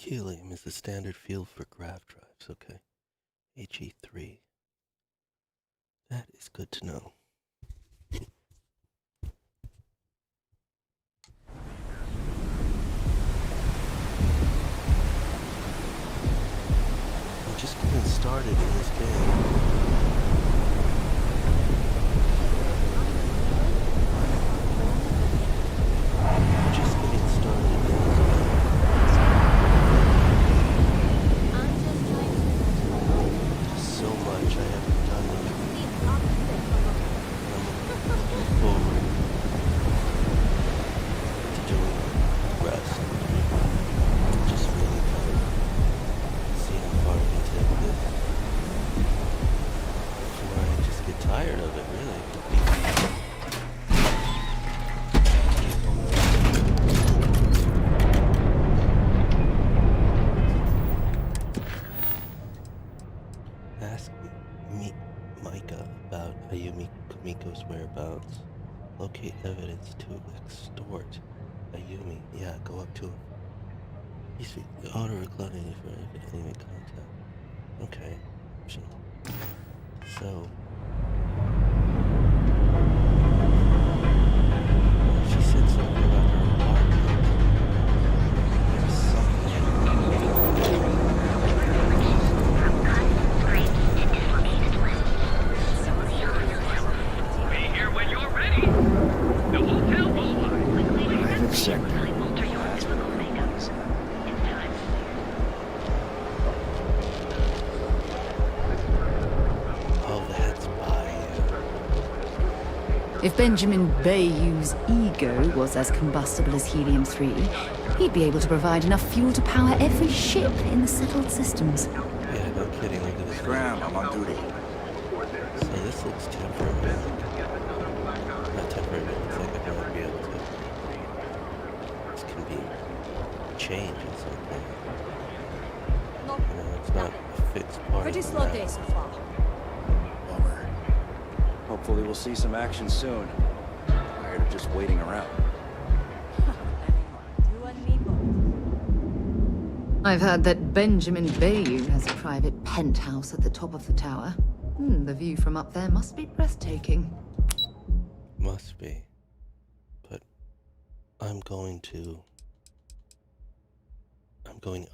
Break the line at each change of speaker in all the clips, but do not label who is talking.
Helium is the standard field for grav drives, okay. HE3. That is good to know. I'm just getting started in this game. Whereabouts. Locate evidence to extort Ayumi. Yeah, go up to him. He's the auto reclining for enemy contact. Okay. Optional. So she said something about her apartment. There's something.
If Benjamin Bayou's ego was as combustible as helium-3, he'd be able to provide enough fuel to power every ship in the settled systems.
Yeah, no kidding. Look at this.
Graham, I'm on duty.
So this looks temporary. Not temporary, but it looks like they're going to be able to. This can be changed at some point. You know, it's not a fixed part.
Pretty slow day so far.
Bummer. Hopefully we'll see some action soon. Tired of just waiting around.
You and me both.
I've heard that Benjamin Bayou has a private penthouse at the top of the tower. The view from up there must be breathtaking.
Must be. But I'm going...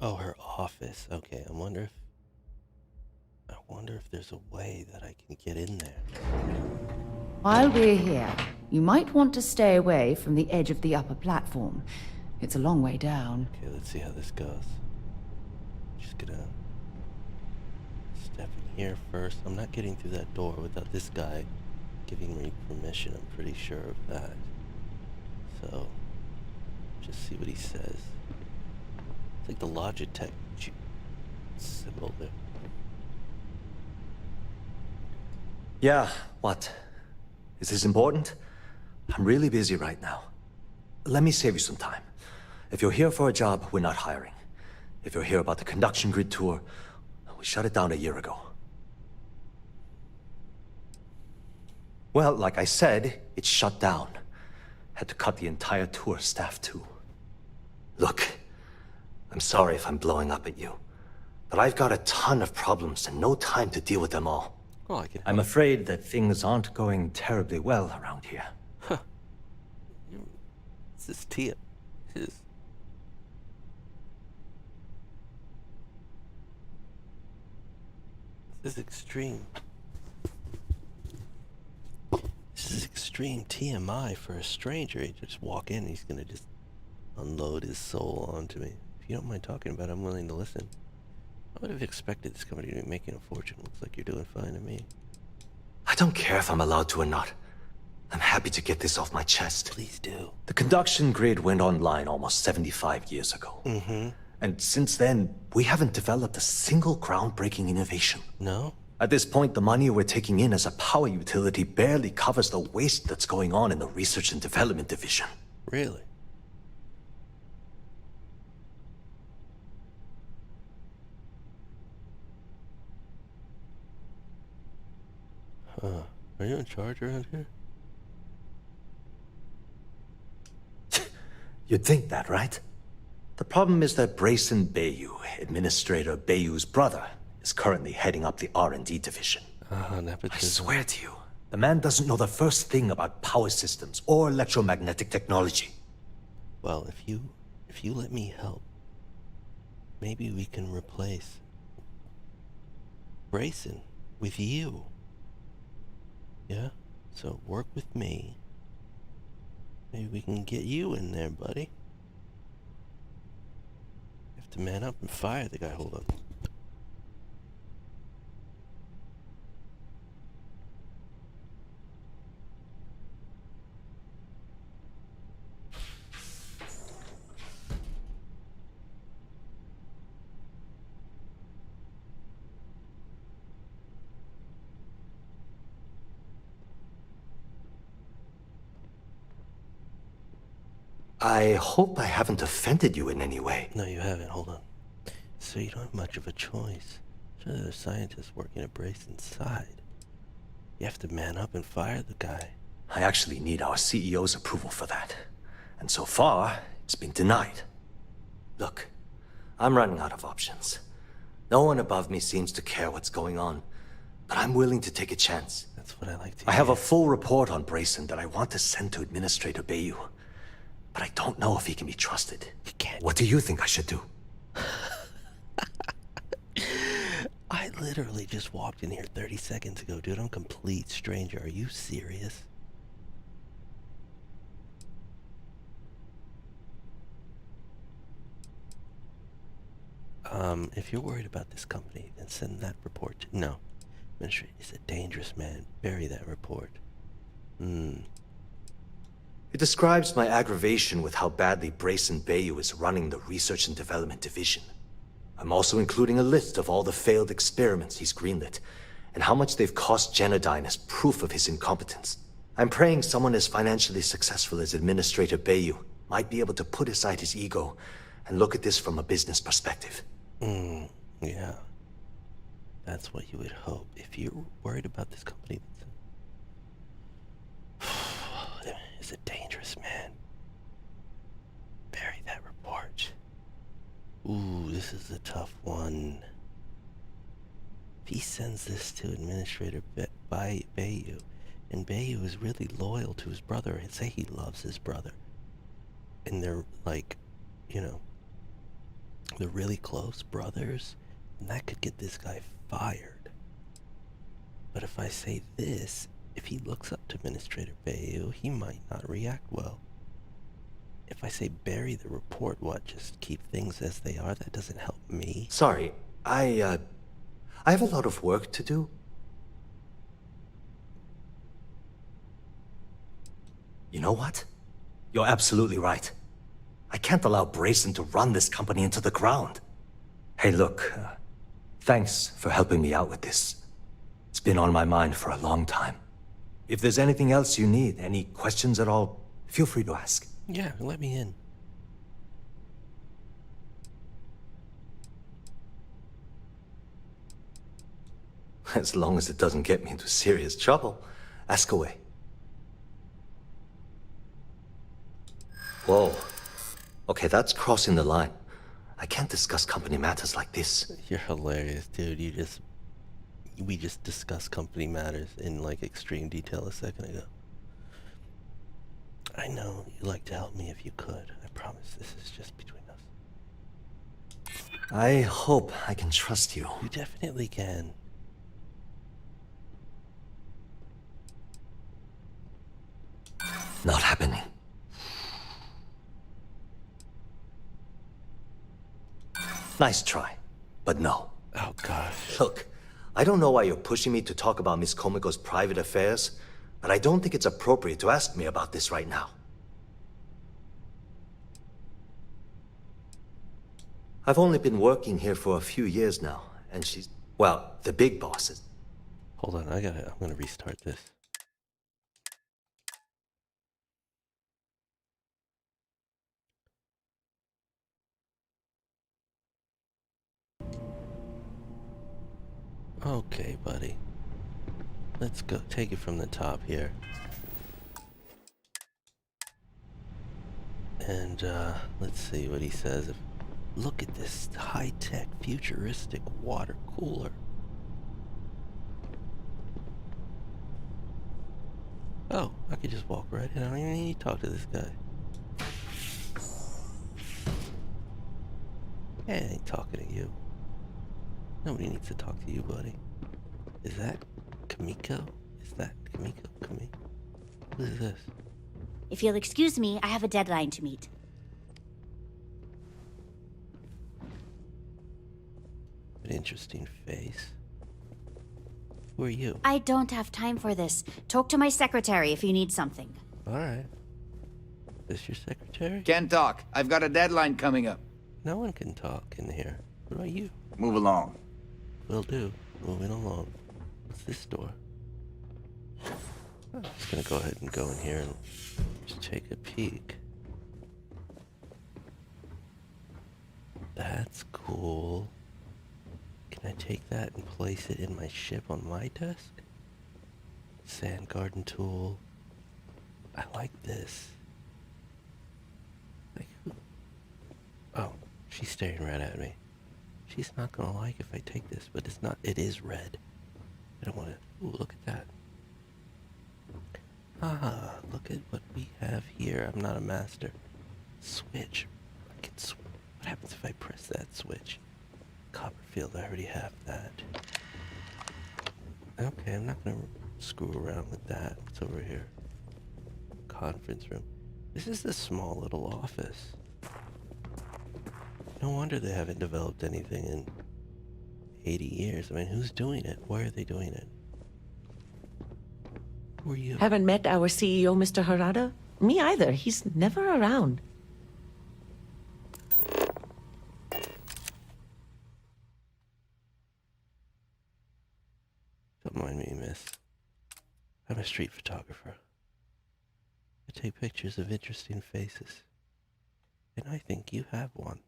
Oh, her office. Okay, I wonder if there's a way that I can get in there.
While we're here, you might want to stay away from the edge of the upper platform. It's a long way down.
Okay, let's see how this goes. Just gonna step in here first. I'm not getting through that door without this guy giving me permission. I'm pretty sure of that. So, just see what he says. It's like the Logitech symbol there.
Yeah, what? Is this important? I'm really busy right now. Let me save you some time. If you're here for a job, we're not hiring. If you're here about the conduction grid tour, we shut it down a year ago. Well, like I said, it's shut down. Had to cut the entire tour staff too. Look, I'm sorry if I'm blowing up at you, but I've got a ton of problems and no time to deal with them all.
Oh,
I'm afraid that things aren't going terribly well around here.
Huh. This is Tia. This is extreme. This is extreme TMI for a stranger. He just walk in and he's gonna just unload his soul onto me. If you don't mind talking about it, I'm willing to listen. I would have expected this company to be making a fortune. Looks like you're doing fine to me.
I don't care if I'm allowed to or not. I'm happy to get this off my chest.
Please do.
The conduction grid went online almost 75 years ago.
Mm-hmm.
And since then, we haven't developed a single groundbreaking innovation.
No?
At this point, the money we're taking in as a power utility barely covers the waste that's going on in the research and development division.
Really? Huh. Are you in charge around here?
You'd think that, right? The problem is that Brayson Bayou, Administrator Bayou's brother, is currently heading up the R&D division. I
Nepotism.
swear to you, the man doesn't know the first thing about power systems or electromagnetic technology.
Well, if you let me help, maybe we can replace Brayson with you. Yeah? So work with me. Maybe we can get you in there, buddy. You have to man up and fire the guy. Hold up.
I hope I haven't offended you in any way.
No, you haven't. Hold on. So you don't have much of a choice. Sure, there's scientists working at Brayson's side. You have to man up and fire the guy.
I actually need our CEO's approval for that. And so far, it's been denied. Look, I'm running out of options. No one above me seems to care what's going on, but I'm willing to take a chance.
That's what I like to
I
hear.
have a full report on Brayson that I want to send to Administrator Bayou, but I don't know if he can be trusted.
You can't.
What do you think I should do?
I literally just walked in here 30 seconds ago, dude. I'm a complete stranger. Are you serious? If you're worried about this company, then send that report to... No. Administrator is a dangerous man. Bury that report.
It describes my aggravation with how badly Brayson Bayou is running the Research and Development Division. I'm also including a list of all the failed experiments he's greenlit, and how much they've cost Genodyne as proof of his incompetence. I'm praying someone as financially successful as Administrator Bayou might be able to put aside his ego and look at this from a business perspective.
Yeah. That's what you would hope. If you're worried about this company, is a dangerous man. Bury that report. Ooh, this is a tough one. If he sends this to Administrator Bayou, and Bayou is really loyal to his brother, and say he loves his brother, and they're like, you know, they're really close brothers, and that could get this guy fired. But if I say this, if he looks up to Administrator Bayou, he might not react well. If I say bury the report, what, just keep things as they are? That doesn't help me.
Sorry, I have a lot of work to do. You know what? You're absolutely right. I can't allow Brayson to run this company into the ground. Hey, look, thanks for helping me out with this. It's been on my mind for a long time. If there's anything else you need, any questions at all, feel free to ask.
Yeah, let me in.
As long as it doesn't get me into serious trouble, ask away. Whoa. Okay, that's crossing the line. I can't discuss company matters like this.
You're hilarious, dude. We just discussed company matters in like extreme detail a second ago. I know you'd like to help me if you could. I promise this is just between us.
I hope I can trust you.
You definitely can.
Not happening. Nice try, but no.
Oh gosh.
Look, I don't know why you're pushing me to talk about Miss Komiko's private affairs, but I don't think it's appropriate to ask me about this right now. I've only been working here for a few years now, and she's, well, the big boss is...
Hold on, I'm gonna restart this. Okay, buddy. Let's go. Take it from the top here. And, let's see what he says. Look at this high-tech, futuristic water cooler. Oh, I could just walk right in. I don't even need to talk to this guy. Hey, I ain't talking to you. Nobody needs to talk to you, buddy. Is that Kamiko? Is that Kamiko? What is this?
If you'll excuse me, I have a deadline to meet.
An interesting face. Who are you?
I don't have time for this. Talk to my secretary if you need something.
Alright. Is this your secretary?
Can't talk. I've got a deadline coming up.
No one can talk in here. What about you?
Move along.
Will do. Moving along. What's this door? I'm just gonna go ahead and go in here and just take a peek. That's cool. Can I take that and place it in my ship on my desk? Sand garden tool. I like this. Like who? Oh, she's staring right at me. She's not gonna like if I take this, but it's not. It is red. I don't want to. Ooh, look at that. Ah, look at what we have here. I'm not a master. Switch. I can what happens if I press that switch? Copperfield, I already have that. Okay, I'm not gonna screw around with that. What's over here? Conference room. This is a small little office. No wonder they haven't developed anything in 80 years. I mean, who's doing it? Why are they doing it? Who are you?
Haven't met our CEO, Mr. Harada? Me either. He's never around.
Don't mind me, miss. I'm a street photographer. I take pictures of interesting faces. And I think you have one.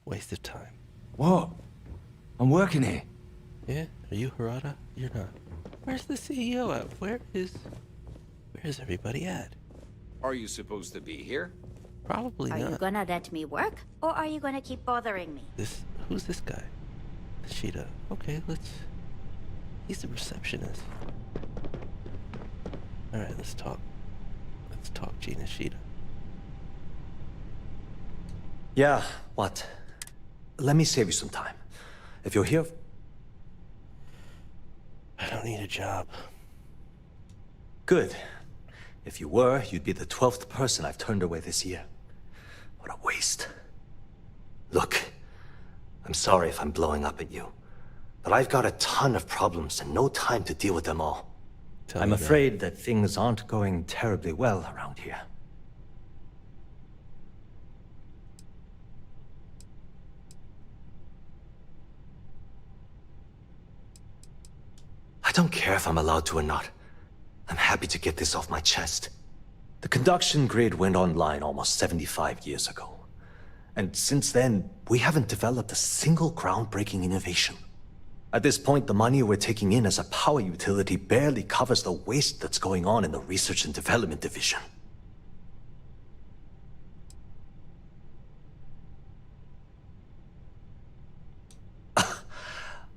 Waste of time.
What? I'm working here.
Yeah? Are you Harada? You're not. Where's the CEO at? Where's everybody at?
Are you supposed to be here?
Probably
Are
not.
you gonna let me work, or are you gonna keep bothering me?
Who's this guy? Sheeta. Okay, he's the receptionist. Alright, let's talk. Let's talk, Gina Sheeta.
Yeah, what? Let me save you some time. If you're here...
I don't need a job.
Good. If you were, you'd be the 12th person I've turned away this year. What a waste. Look, I'm sorry if I'm blowing up at you, but I've got a ton of problems and no time to deal with them all. I'm afraid that things aren't going terribly well around here. I don't care if I'm allowed to or not. I'm happy to get this off my chest. The conduction grid went online almost 75 years ago. And since then, we haven't developed a single groundbreaking innovation. At this point, the money we're taking in as a power utility barely covers the waste that's going on in the research and development division.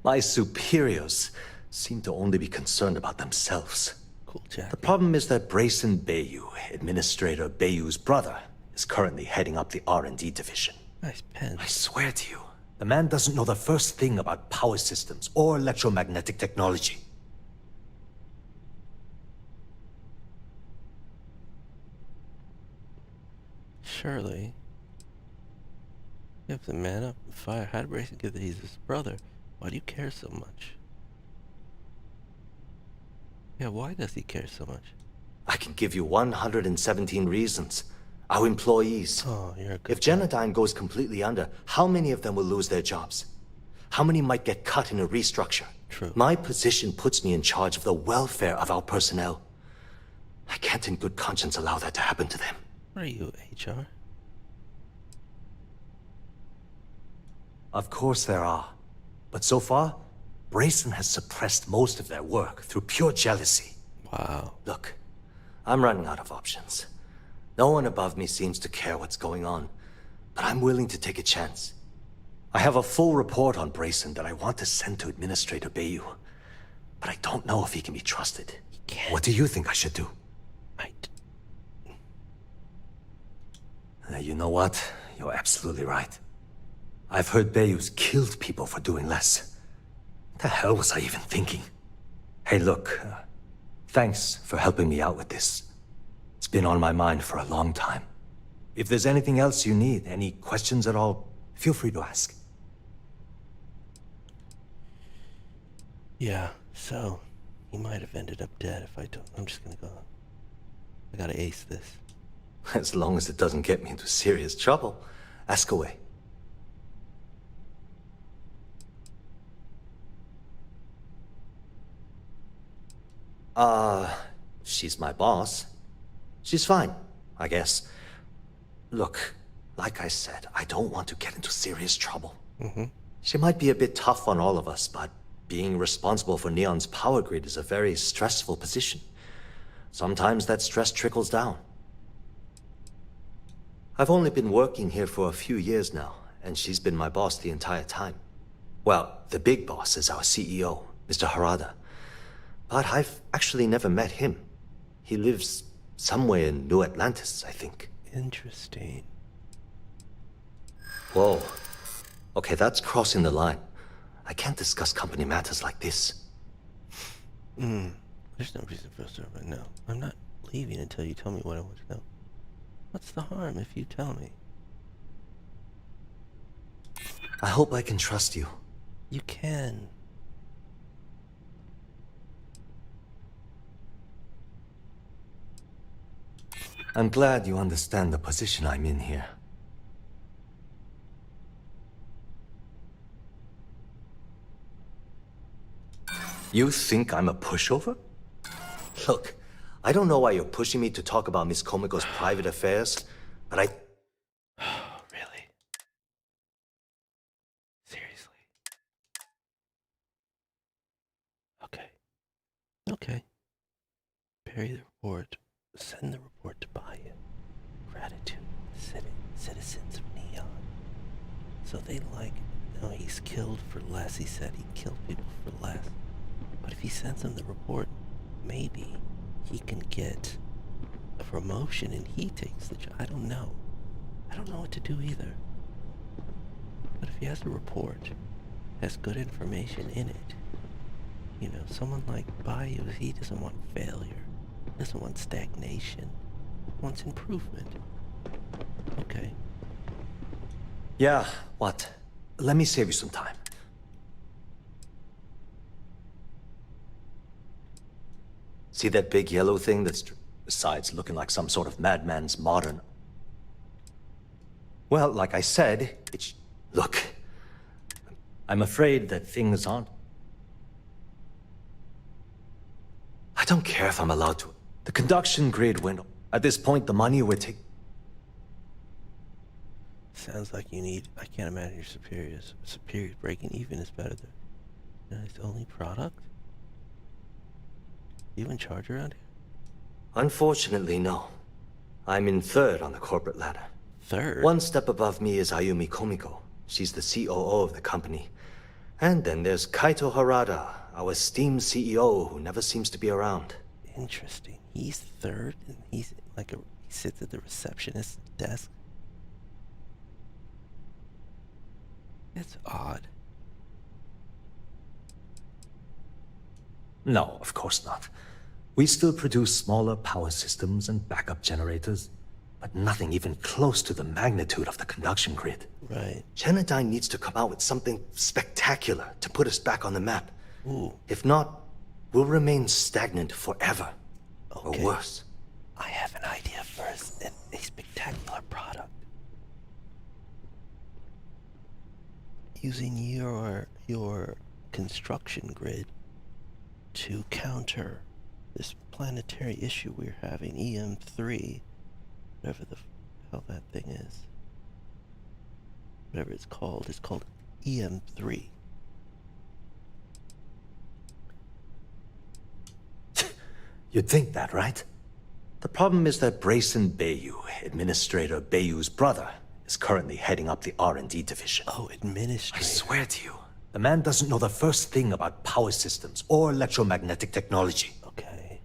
My superiors seem to only be concerned about themselves.
Cool jacket.
The problem is that Brayson Bayou, Administrator Bayou's brother, is currently heading up the R&D division.
Nice pen.
I swear to you, the man doesn't know the first thing about power systems or electromagnetic technology.
Surely. You have to man up and fire. How did Brayson get that he's his brother? Why do you care so much? Yeah, why does he care so much?
I can give you 117 reasons. Our employees.
Oh, you're a good
If Genodyne goes completely under, how many of them will lose their jobs? How many might get cut in a restructure?
True.
My position puts me in charge of the welfare of our personnel. I can't in good conscience allow that to happen to them.
What are you, HR?
Of course there are. But so far, Brayson has suppressed most of their work through pure jealousy.
Wow.
Look, I'm running out of options. No one above me seems to care what's going on, but I'm willing to take a chance. I have a full report on Brayson that I want to send to Administrator Bayou, but I don't know if he can be trusted. What do you think I should do? You know what? You're absolutely right. I've heard Bayou's killed people for doing less. What the hell was I even thinking? Hey, look, thanks for helping me out with this. It's been on my mind for a long time. If there's anything else you need, any questions at all, feel free to ask.
Yeah, so he might have ended up dead if I don't. I'm just gonna go. I gotta ace this.
As long as it doesn't get me into serious trouble, ask away. She's my boss. She's fine, I guess. Look, like I said, I don't want to get into serious trouble. She might be a bit tough on all of us, but being responsible for Neon's power grid is a very stressful position. Sometimes that stress trickles down. I've only been working here for a few years now, and she's been my boss the entire time. Well, the big boss is our CEO, Mr. Harada. But I've actually never met him. He lives somewhere in New Atlantis, I think.
Interesting.
Whoa. Okay, that's crossing the line. I can't discuss company matters like this.
There's no reason for us to right now. I'm not leaving until you tell me what I want to know. What's the harm if you tell me?
I hope I can trust you.
You can.
I'm glad you understand the position I'm in here. You think I'm a pushover? Look, I don't know why you're pushing me to talk about Miss Komiko's private affairs, but
Really? Seriously? Okay. Okay. Bury the report. Send the report to Bayou. Gratitude. Citizens of Neon. So they like... No, he's killed for less. He said he killed people for less. But if he sends them the report, maybe he can get a promotion and he takes the job. I don't know. I don't know what to do either. But if he has a report, has good information in it, you know, someone like Bayou, he doesn't want failure. He doesn't want stagnation. He wants improvement. Okay.
yeah, what? Let me save you some time. See that big yellow thing that's, besides looking like some sort of madman's modern... Well, like I said, it's... Look, I'm afraid that things aren't... I don't care if I'm allowed to. The conduction grid went... At this point, the money we're taking...
Sounds like you need... I can't imagine your superiors. Superiors breaking even is better than his only product? You in charge around here?
Unfortunately, no. I'm in third on the corporate ladder.
Third?
One step above me is Ayumi Komiko. She's the COO of the company. And then there's Kaito Harada, our esteemed CEO who never seems to be around.
Interesting. He's third, and he's like he sits at the receptionist's desk. That's odd.
No, of course not. We still produce smaller power systems and backup generators, but nothing even close to the magnitude of the conduction grid.
Right.
Genodyne needs to come out with something spectacular to put us back on the map.
Ooh.
If not, we'll remain stagnant forever.
Okay.
Or worse.
I have an idea for a spectacular product. Using your construction grid to counter this planetary issue we're having, EM3, whatever the hell that thing is. Whatever it's called EM3.
You'd think that, right? The problem is that Brayson Bayou, Administrator Bayou's brother, is currently heading up the R&D division.
Oh,
I
administrator.
swear to you, the man doesn't know the first thing about power systems or electromagnetic technology.
Okay.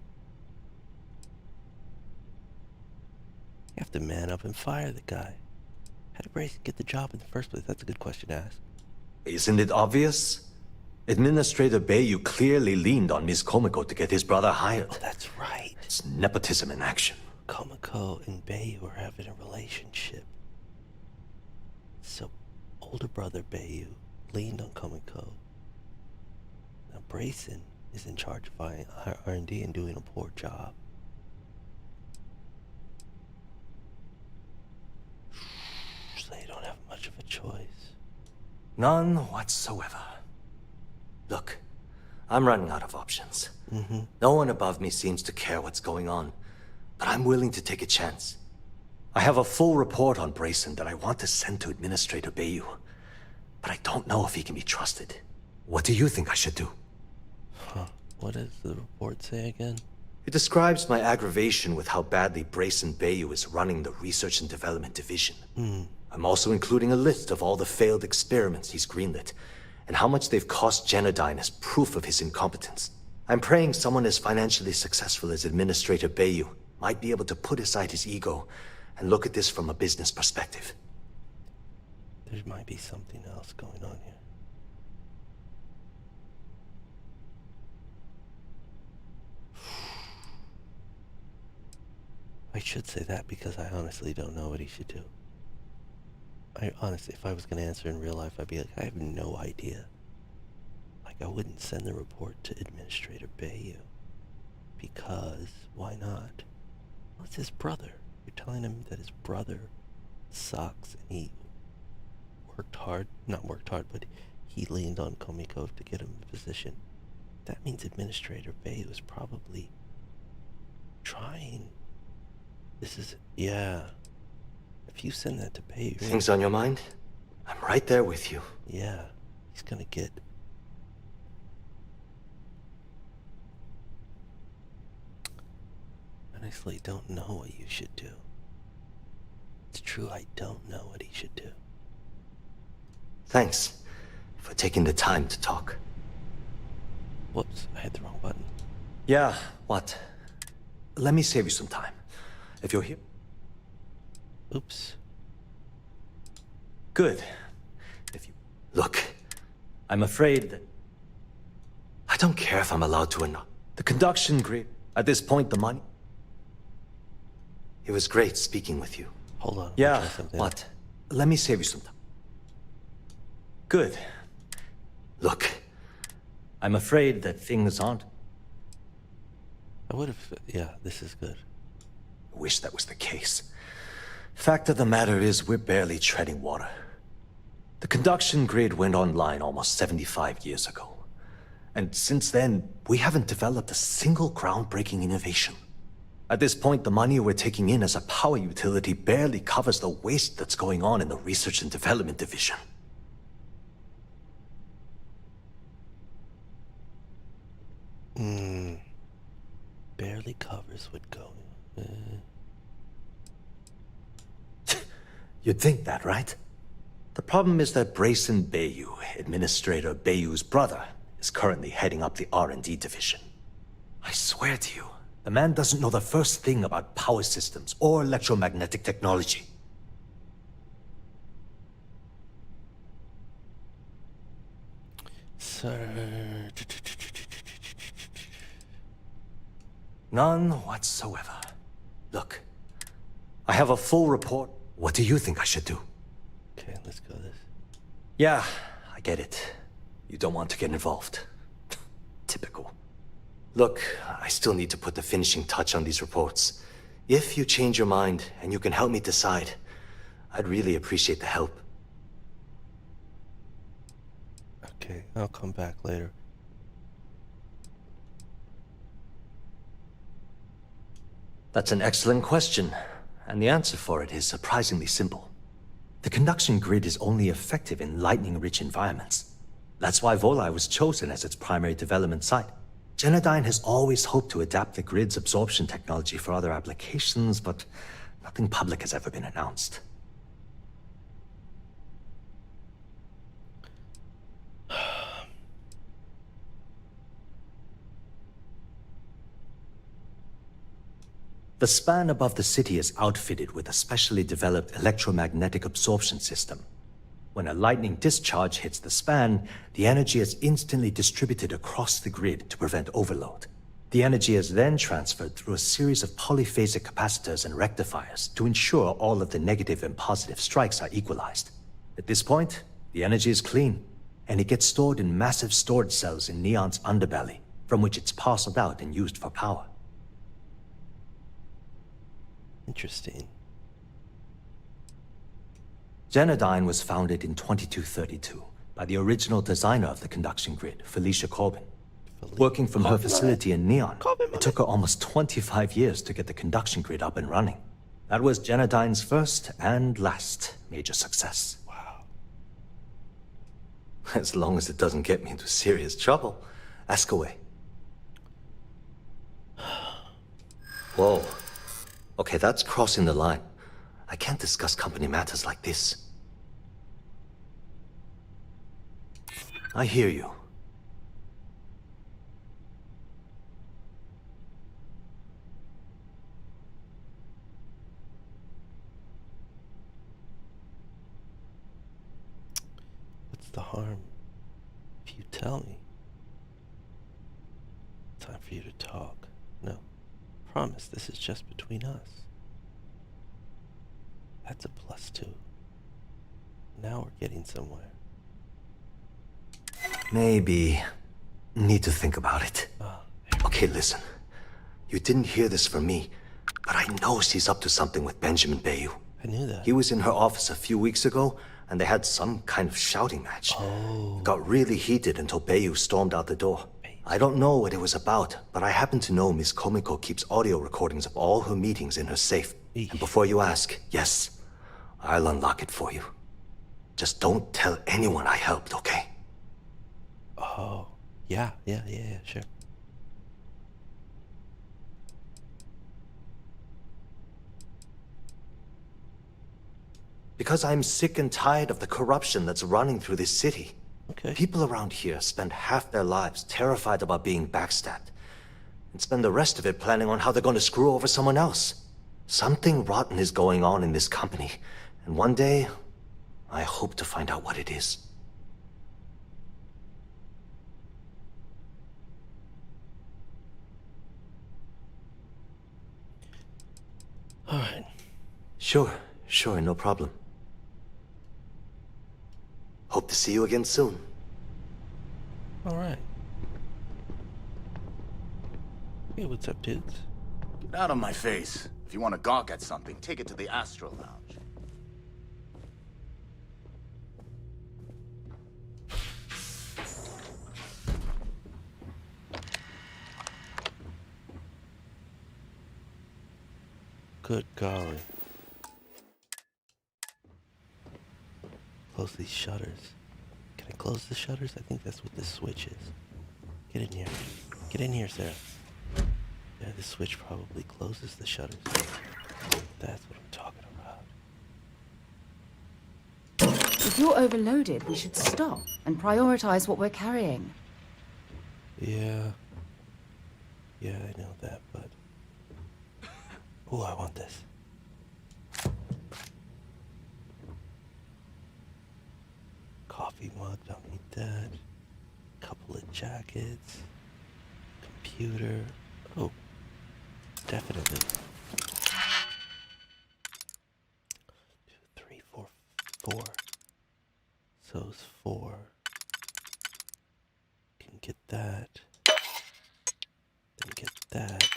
You have to man up and fire the guy. How did Brayson get the job in the first place? That's a good question to ask.
Isn't it obvious? Administrator Bayou clearly leaned on Ms. Komiko to get his brother hired.
Oh, that's right.
It's nepotism in action.
Komiko and Bayou are having a relationship. So, older brother Bayou leaned on Komiko. Now Brayson is in charge of R&D and doing a poor job. So they don't have much of a choice.
None whatsoever. Look, I'm running out of options. No one above me seems to care what's going on, but I'm willing to take a chance. I have a full report on Brayson that I want to send to Administrator Bayou, but I don't know if he can be trusted. What do you think I should do?
Huh. What does the report say again?
It describes my aggravation with how badly Brayson Bayou is running the Research and Development Division. I'm also including a list of all the failed experiments he's greenlit, and how much they've cost Genodyne as proof of his incompetence. I'm praying someone as financially successful as Administrator Bayou might be able to put aside his ego and look at this from a business perspective.
There might be something else going on here. I should say that because I honestly don't know what he should do. I honestly, if I was going to answer in real life, I'd be like, I have no idea. Like, I wouldn't send the report to Administrator Bayou. Because, why not? Well, it's his brother. You're telling him that his brother sucks and he worked hard, not worked hard, but he leaned on Komiko to get him a position. That means Administrator Bayou is probably trying. This is, yeah. If you send that to Bayou...
Things on your mind? I'm right there with you.
Yeah, he's gonna get... Honestly, don't know what you should do. It's true, I don't know what he should do.
Thanks for taking the time to talk.
Whoops, I hit the wrong button.
Yeah, what? Let me save you some time. If you're here...
Oops.
Good. If you... Look, I'm afraid that... I don't care if I'm allowed to or not. The conduction grid... At this point, the money... It was great speaking with you.
Hold on.
Yeah,
I'll try something.
what? Let me save you some time. Good. Look, I'm afraid that things aren't...
I would have... Yeah, this is good.
I wish that was the case. Fact of the matter is, we're barely treading water. The conduction grid went online almost 75 years ago. And since then, we haven't developed a single groundbreaking innovation. At this point, the money we're taking in as a power utility barely covers the waste that's going on in the Research and Development Division.
Barely covers what going...
You'd think that, right? The problem is that Brayson Bayou, Administrator Bayou's brother, is currently heading up the R&D division. I swear to you, the man doesn't know the first thing about power systems or electromagnetic technology.
Sir...
None whatsoever. Look, I have a full report. What do you think I should do?
Okay, let's go this.
Yeah, I get it. You don't want to get involved. Typical. Look, I still need to put the finishing touch on these reports. If you change your mind and you can help me decide, I'd really appreciate the help.
Okay, I'll come back later.
That's an excellent question, and the answer for it is surprisingly simple. The conduction grid is only effective in lightning-rich environments. That's why Volai was chosen as its primary development site. Genodyne has always hoped to adapt the grid's absorption technology for other applications, but nothing public has ever been announced. The span above the city is outfitted with a specially developed electromagnetic absorption system. When a lightning discharge hits the span, the energy is instantly distributed across the grid to prevent overload. The energy is then transferred through a series of polyphasic capacitors and rectifiers to ensure all of the negative and positive strikes are equalized. At this point, the energy is clean, and it gets stored in massive storage cells in Neon's underbelly, from which it's parceled out and used for power.
Interesting.
Genodyne was founded in 2232 by the original designer of the conduction grid, Felicia Corbin. Working from her facility in Neon, it took her almost 25 years to get the conduction grid up and running. That was Genodyne's first and last major success.
Wow.
As long as it doesn't get me into serious trouble. Ask away. Whoa. Okay, that's crossing the line. I can't discuss company matters like this. I hear you.
What's the harm if you tell me? Time for you to talk. No. Promise, this is just between us. That's a +2. Now we're getting somewhere.
Maybe. Need to think about it.
Oh,
Okay, listen. You didn't hear this from me, but I know she's up to something with Benjamin Bayou.
I knew that.
He was in her office a few weeks ago, and they had some kind of shouting match.
Oh.
It got really heated until Bayou stormed out the door. I don't know what it was about, but I happen to know Miss Komiko keeps audio recordings of all her meetings in her safe.
Eesh.
And before you ask, yes, I'll unlock it for you. Just don't tell anyone I helped, okay?
Oh. Yeah, sure.
Because I'm sick and tired of the corruption that's running through this city.
Okay.
People around here spend half their lives terrified about being backstabbed, and spend the rest of it planning on how they're going to screw over someone else. Something rotten is going on in this company, and one day, I hope to find out what it is.
All right.
Sure, no problem. Hope to see you again soon.
All right. Hey, what's up, dudes?
Get out of my face. If you want to gawk at something, take it to the Astro Lounge.
Good golly. Close these shutters. Can I close the shutters? I think that's what this switch is. Get in here. Get in here, Sarah. Yeah, the switch probably closes the shutters. That's what I'm talking about.
If you're overloaded, we should stop and prioritize what we're carrying.
Yeah, I know that, but... Oh, I want this. Coffee mug, don't need that. Couple of jackets. Computer. Oh, definitely. 2, 3, 4, 4. So it's 4. Can get that. Then get that.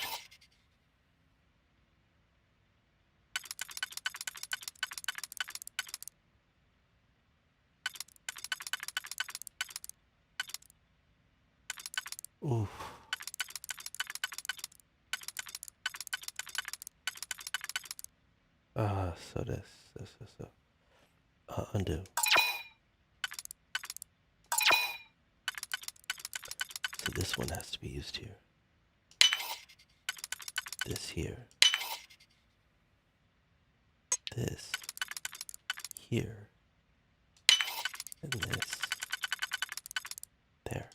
Oof. So. Undo. So this one has to be used here. This here. This here. And this there.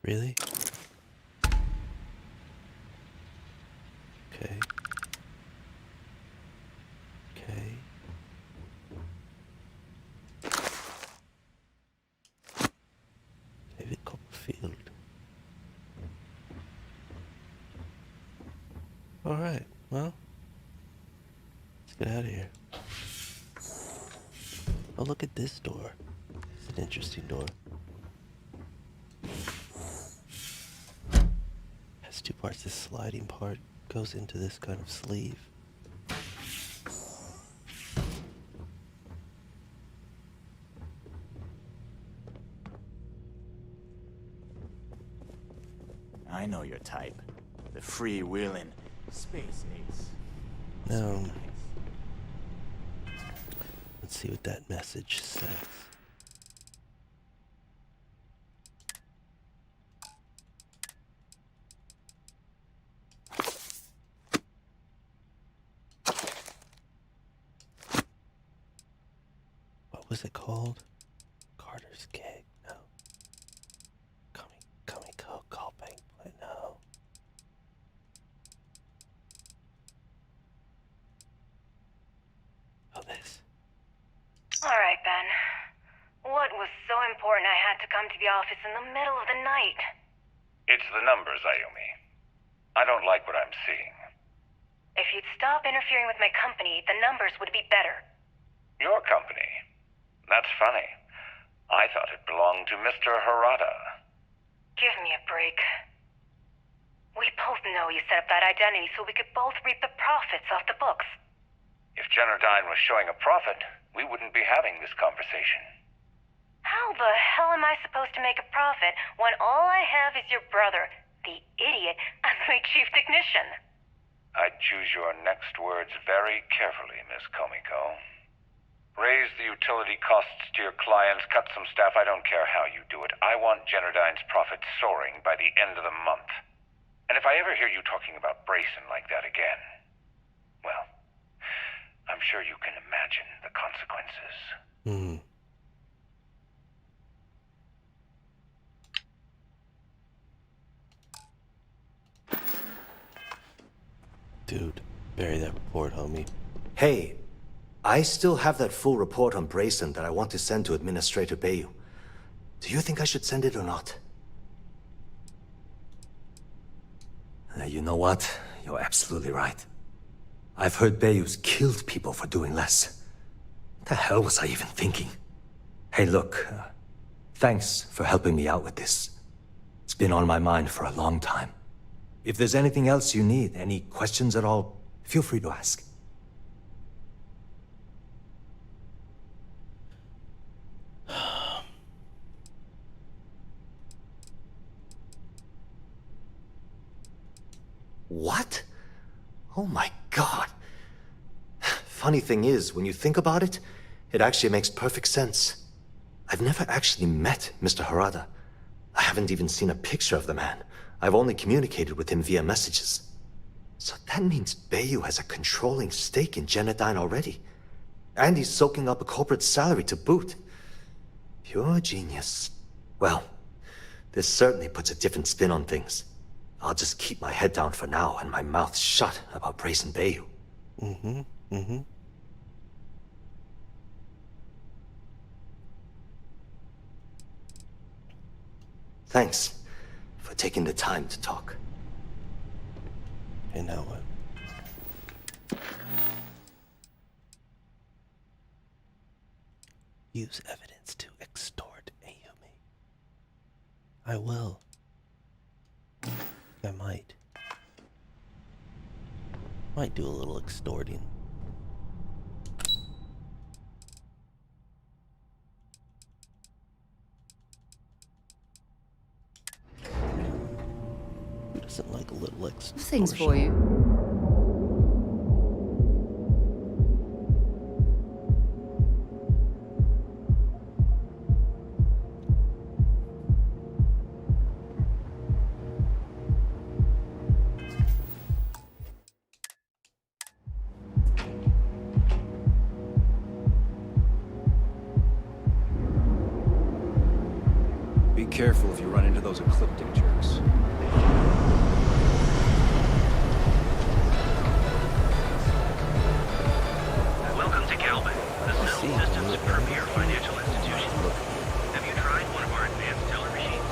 Really? Okay. Okay. David Copperfield. Alright, well, let's get out of here. Oh, look at this door. It's an interesting door. Has two parts. This sliding part goes into this kind of sleeve.
I know your type. The free-wheeling space ace.
Now, let's see what that message says. What was it called? Carter's Gig? No. Comico, call bank, play, no. Oh, this.
Alright, Ben. What was so important I had to come to the office in the middle of the night?
It's the numbers, Ayumi. I don't like what I'm seeing.
If you'd stop interfering with my company, the numbers would be better.
Your company? That's funny. I thought it belonged to Mr. Harada.
Give me a break. We both know you set up that identity so we could both reap the profits off the books.
If Generdyne was showing a profit, we wouldn't be having this conversation.
How the hell am I supposed to make a profit when all I have is your brother, the idiot, as my chief technician?
I'd choose your next words very carefully, Miss Komiko. Raise the utility costs to your clients, cut some staff, I don't care how you do it. I want Generdyne's profits soaring by the end of the month. And if I ever hear you talking about Brayson like that again, well, I'm sure you can imagine the consequences.
Dude, bury that report, homie.
Hey, I still have that full report on Brayson that I want to send to Administrator Bayu. Do you think I should send it or not? You know what? You're absolutely right. I've heard Bayu's killed people for doing less. What the hell was I even thinking? Hey, look, thanks for helping me out with this. It's been on my mind for a long time. If there's anything else you need, any questions at all, feel free to ask. What? Oh my god. Funny thing is, when you think about it, it actually makes perfect sense. I've never actually met Mr. Harada. I haven't even seen a picture of the man. I've only communicated with him via messages. So that means Bayu has a controlling stake in Generdyne already. And he's soaking up a corporate salary to boot. Pure genius. Well, this certainly puts a different spin on things. I'll just keep my head down for now and my mouth shut about Brayson Bayu. Thanks for taking the time to talk.
And now what? Use evidence to extort Ayumi. I will. I might. Might do a little extorting. Who doesn't like a little extortion?
Things for you.
Be careful if you run into those ecliptic jerks.
Welcome to Galvin, the Settled Systems premier financial institution. Have you tried one of our advanced teller machines?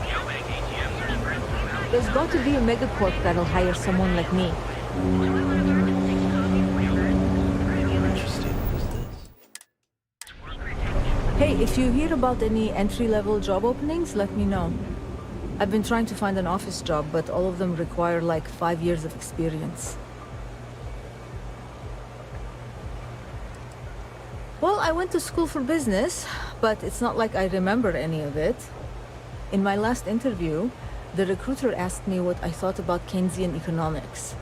Geobank ATMs are spread throughout.
There's got to be a megacorp that'll hire someone like me.
Interesting. Who's this?
Hey, if you hear about any entry-level job openings, let me know. I've been trying to find an office job, but all of them require like 5 years of experience. Well, I went to school for business, but it's not like I remember any of it. In my last interview, the recruiter asked me what I thought about Keynesian economics.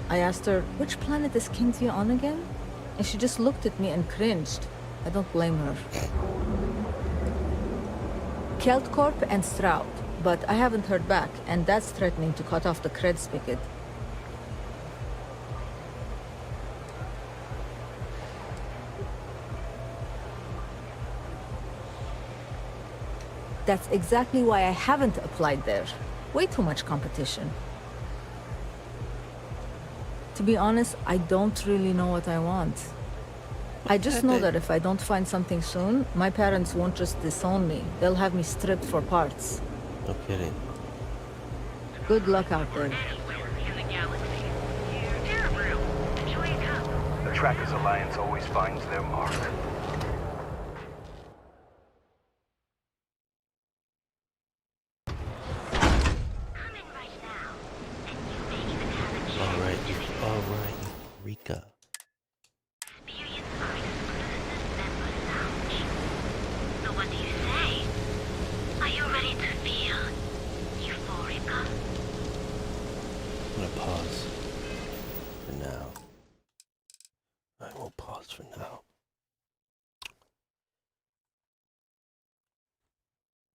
I asked her, which planet is Keynesian on again? And she just looked at me and cringed. I don't blame her. Keltcorp and Stroud, but I haven't heard back, and that's threatening to cut off the cred spigot. That's exactly why I haven't applied there. Way too much competition. To be honest, I don't really know what I want. I just know that if I don't find something soon, my parents won't just disown me. They'll have me stripped for parts.
No kidding.
Good luck out there.
The Trackers Alliance always finds their mark.
Alright, Eureka.
So what do you say? Are you ready to feel euphoric?
I'm gonna pause for now. I will pause for now.